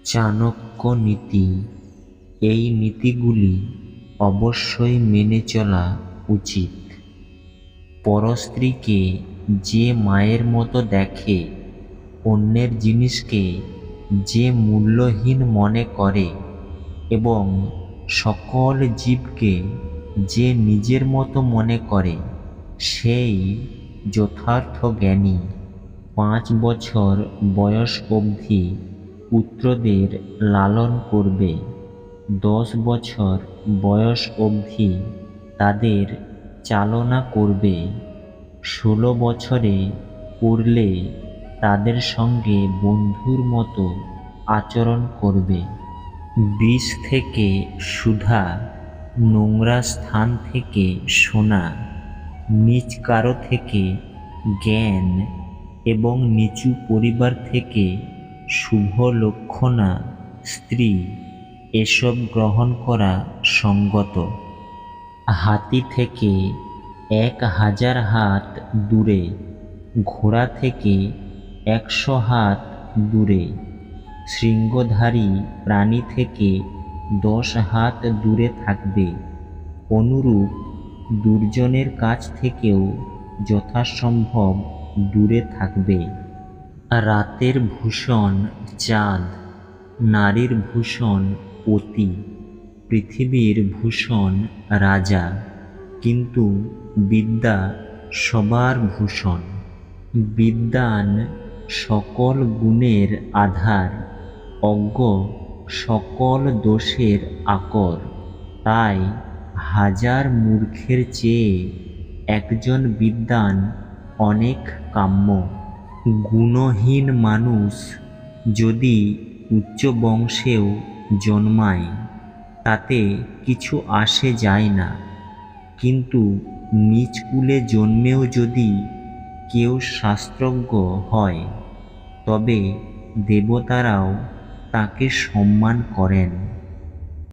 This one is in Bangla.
চাণক্য নীতি। এই নীতিগুলি অবশ্যই মেনে চলা উচিত। পরস্ত্রীকে যে মায়ের মতো দেখে, অন্যের জিনিসকে যে মূল্যহীন মনে করে এবং সকল জীবকে যে নিজের মতো মনে করে, সেই যথার্থ জ্ঞানী। 5 বছর বয়স অবধি পুত্রদের লালন করবে, 10 বছর বয়স অবধি তাদের চালনা করবে, 16 বছরে পড়লে তাদের সঙ্গে বন্ধুর মতো আচরণ করবে। বিষ থেকে সুধা, নোংরা স্থান থেকে সোনা, নীচ কারো থেকে জ্ঞান এবং নিচু পরিবার থেকে শুভ লক্ষণা স্ত্রী, এসব গ্রহণ করা সঙ্গত। হাতি থেকে 1000 হাত দূরে, ঘোড়া থেকে 100 হাত দূরে, শৃঙ্গধারী প্রাণী থেকে 10 হাত দূরে থাকবে। অনুরূপ দুর্জনের কাছ থেকেও যথাসম্ভব দূরে থাকবে। রাতের ভূষণ চাঁদ, নারীর ভূষণ পতি, পৃথিবীর ভূষণ রাজা, কিন্তু বিদ্যা সবার ভূষণ। বিদ্বান সকল গুণের আধার, অজ্ঞ সকল দোষের আকর। তাই 1000 মূর্খের চেয়ে একজন বিদ্বান অনেক কাম্য। গুণহীন মানুষ যদি উচ্চ বংশেও জন্মায় তাতে কিছু আসে যায় না, কিন্তু নীচ কুলে জন্মেও যদি কেউ শাস্ত্রজ্ঞ হয় তবে দেবতারাও তাকে সম্মান করেন।